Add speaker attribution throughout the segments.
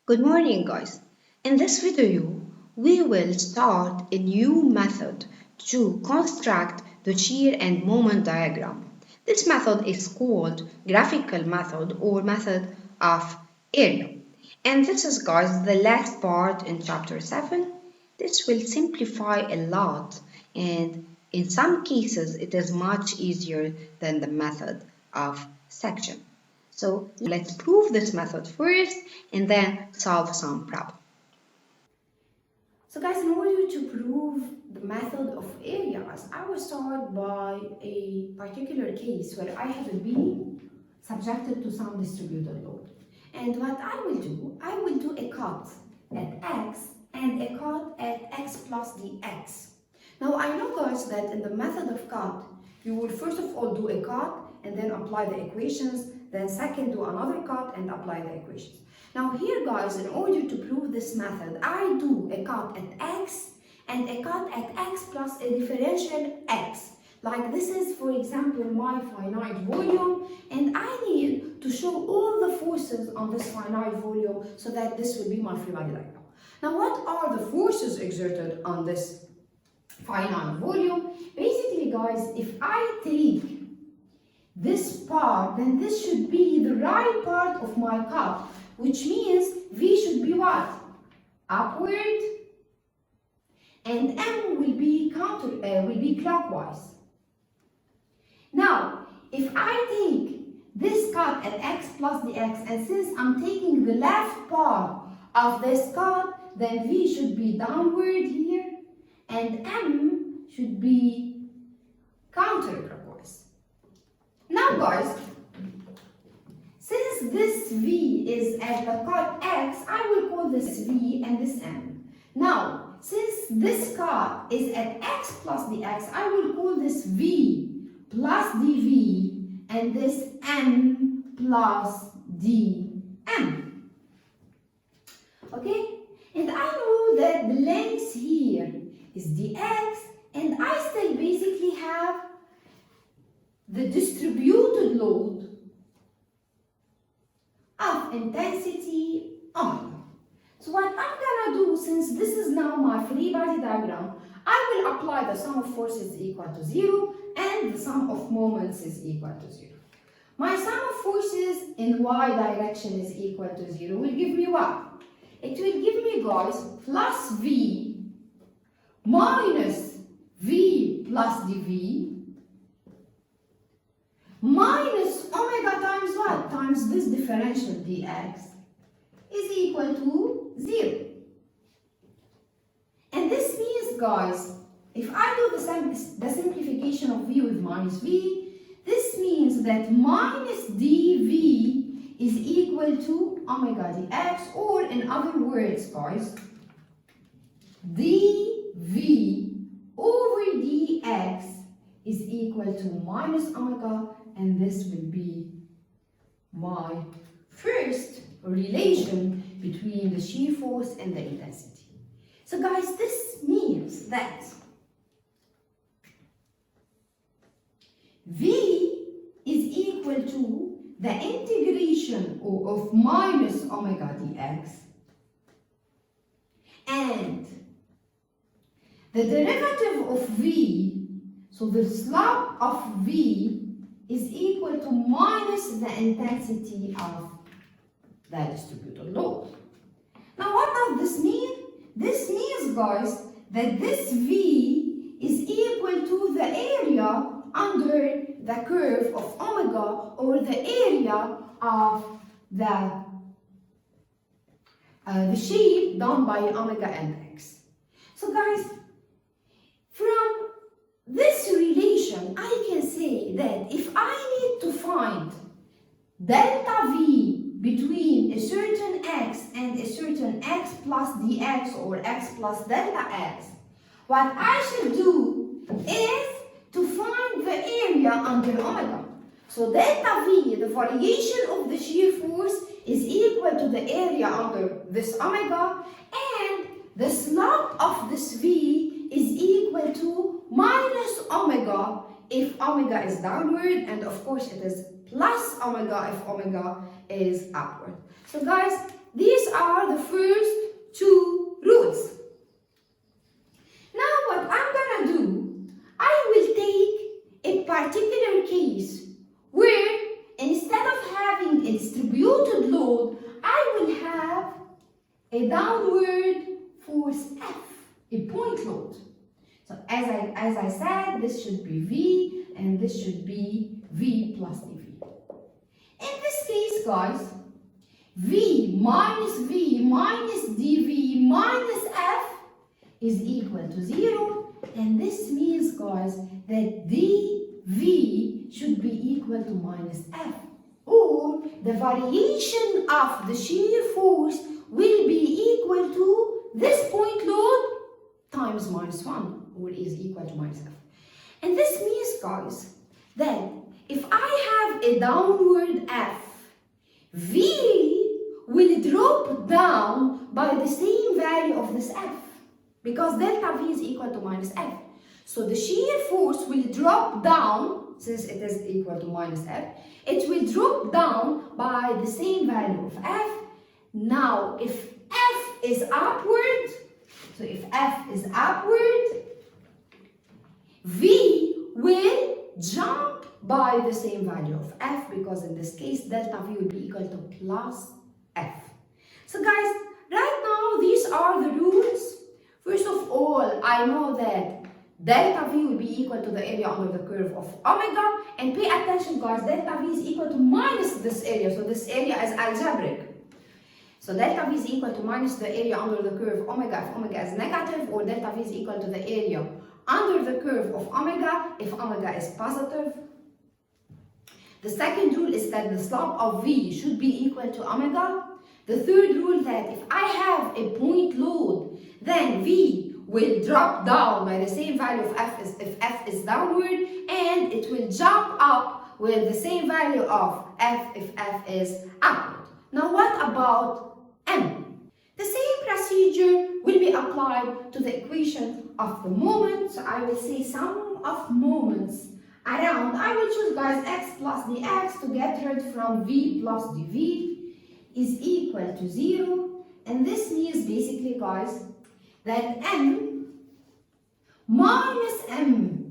Speaker 1: Good morning, guys. In this video, we will start a new method to construct the shear and moment diagram. This method is called graphical method or method of area. And this is, guys, the last part in chapter 7. This will simplify a lot, and in some cases it is much easier than the method of section. So let's prove this method first and then solve some problem.
Speaker 2: So guys, in order to prove the method of areas, I will start by a particular case where I have a beam subjected to some distributed load. And what I will do a cut at x and a cut at x plus dx. Now I know, guys, that in the method of cut, you will first of all do a cut and then apply the equations, then second do another cut and apply the equations. Now here, guys, in order to prove this method, I do a cut at x and a cut at x plus a differential x. Like this is, for example, my finite volume, and I need to show all the forces on this finite volume so that this will be my free body diagram. Now what are the forces exerted on this finite volume? Basically, guys, if I take this part, then this should be the right part of my cut, which means V should be what? Upward, and M will be clockwise. Now, if I take this cut at x plus dx, and since I'm taking the left part of this cut, then V should be downward here, and M should be counterclockwise. Now, guys, since this V is at the cut x, I will call this V and this M. Now, since this cut is at x plus dx, I will call this V plus dV and this M plus dM. Okay? And I know that the length here is dx, and I still basically have the distributed load of intensity omega. So what I'm gonna do, since this is now my free body diagram, I will apply the sum of forces is equal to 0 and the sum of moments is equal to 0. My sum of forces in y direction is equal to 0 will give me what? It will give me, guys, plus V minus V plus dV minus omega times what? Times this differential dx is equal to 0. And this means, guys, if I do the simplification of V with minus V, this means that minus dV is equal to omega dx, or in other words, guys, dV over dx is equal to minus omega, and this will be my first relation between the shear force and the intensity. So guys, this means that V is equal to the integration of minus omega dx, and the derivative of V, so the slope of V is equal to minus the intensity of the distributed load. Now what does this mean? This means, guys, that this V is equal to the area under the curve of omega, or the area of the shape done by omega and x. So guys, from this relation, I can say that if I need to find delta V between a certain x and a certain x plus dx or x plus delta x, what I should do is to find the area under omega. So delta V, the variation of the shear force, is equal to the area under this omega, and the slope of this V is equal to minus omega if omega is downward, and of course it is plus omega if omega is upward. So guys, these are the case where instead of having a distributed load, I will have a downward force F, a point load. So as I said, this should be V and this should be V plus dV. In this case, guys, V minus dV minus F is equal to 0, and this means, guys, that dV should be equal to minus F, or the variation of the shear force will be equal to this point load times minus 1, or is equal to minus F. And this means, guys, that if I have a downward F, V will drop down by the same value of this F, because delta V is equal to minus F. So the shear force will drop down, since it is equal to minus F, it will drop down by the same value of F. Now, if F is upward, so if F is upward, V will jump by the same value of F, because in this case, delta V will be equal to plus F. So guys, right now, these are the rules. First of all, I know that delta V will be equal to the area under the curve of omega, and pay attention, guys, delta V is equal to minus this area, so this area is algebraic. So delta V is equal to minus the area under the curve omega if omega is negative, or delta V is equal to the area under the curve of omega if omega is positive. The second rule is that the slope of V should be equal to omega. The third rule, that if I have a point load, then V will drop down by the same value of F if F is downward, and it will jump up with the same value of F if F is upward. Now what about M? The same procedure will be applied to the equation of the moment. So I will say sum of moments around, I will choose, guys, x plus dx to get rid from V plus dV is equal to 0. And this means basically, guys, that M minus dm,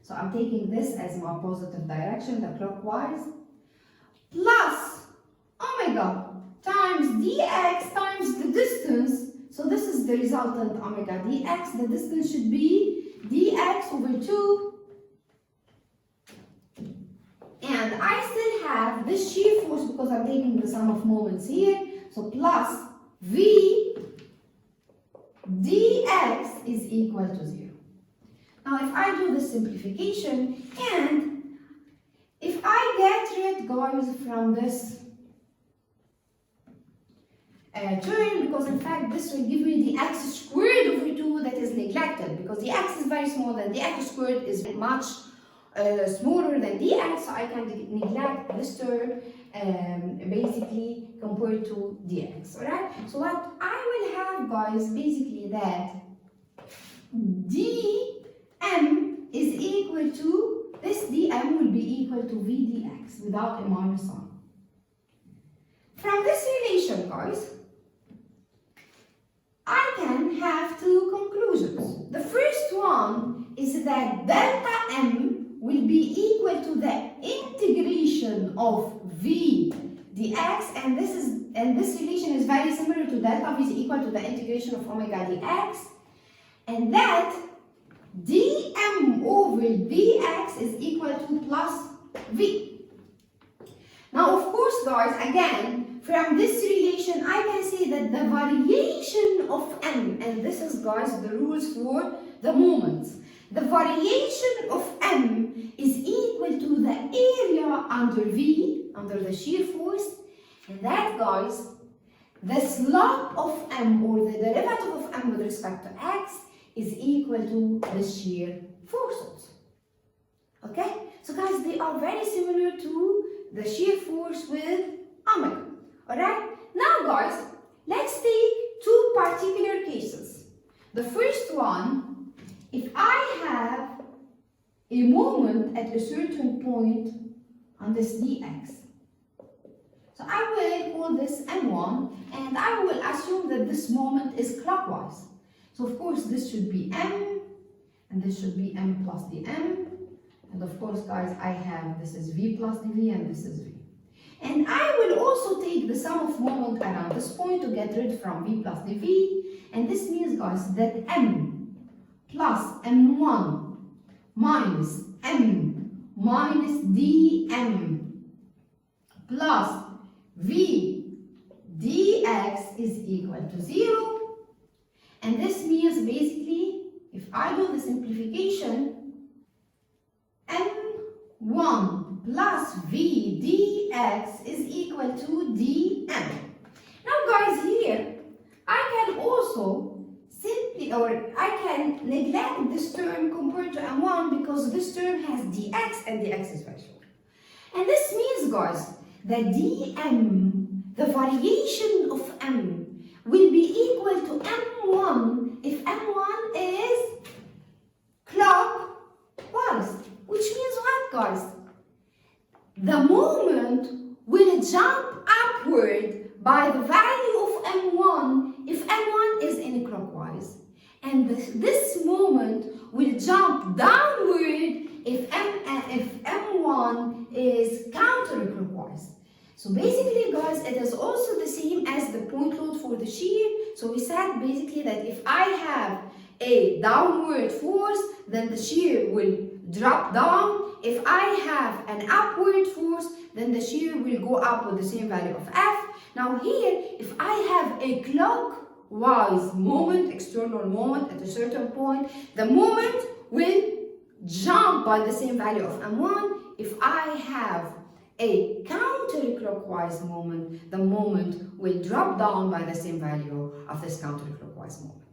Speaker 2: so I'm taking this as my positive direction, the clockwise, plus omega times dx times the distance. So this is the resultant omega dx. The distance should be dx over 2. And I still have this shear force because I'm taking the sum of moments here. So plus V dx is equal to 0. Now if I do the simplification, and if I get rid, guys, from this term, because in fact this will give me the x squared over 2 that is neglected, because the x is very small and the x squared is much smaller than dx, so I can neglect this term basically compared to dx, alright? So what I will have, guys, basically that dm is equal to, this dm will be equal to v dx without a minus sign. From this relation, guys, I can have two conclusions. The first one is that delta m will be equal to the integration of v dx, and this relation is very similar to delta v is equal to the integration of omega dx, and that dm over dx is equal to plus v. Now, of course, guys, again, from this relation, I can say that the variation of m, and this is, guys, the rules for the moments, the variation of m is equal to the area under V, under the shear force, and that, guys, the slope of m, or the derivative of m with respect to x, is equal to the shear forces. Okay? So, guys, they are very similar to the shear force with omega. Alright? Now, guys, let's take two particular cases. The first one, if I have a moment at a certain point on this dx. So I will call this m1, and I will assume that this moment is clockwise. So of course this should be m, and this should be m plus dm. And of course, guys, I have, this is V plus dV and this is V. And I will also take the sum of moment around this point to get rid from V plus dV. And this means, guys, that M plus M1 minus M minus dm plus V dx is equal to 0. And this means basically, if I do the simplification, M1 plus V dx is equal to dm. Now guys, here I can also simply, or I can neglect this term compared to M1 because this term has dx and dx is very short. And this means, guys, that dm, the variation of m, will be equal to m1 if m1 is clockwise. Which means what, guys? The moment will jump upward by the value of m1 if m1 is anti-clockwise. And this moment will jump downward if m1 is counterclockwise. So basically, guys, it is also the same as the point load for the shear. So we said basically that if I have a downward force, then the shear will drop down. If I have an upward force, then the shear will go up with the same value of F. Now here, if I have a clockwise moment, external moment at a certain point, the moment will jump by the same value of M1. If I have a counterclockwise moment, the moment will drop down by the same value of this counterclockwise moment.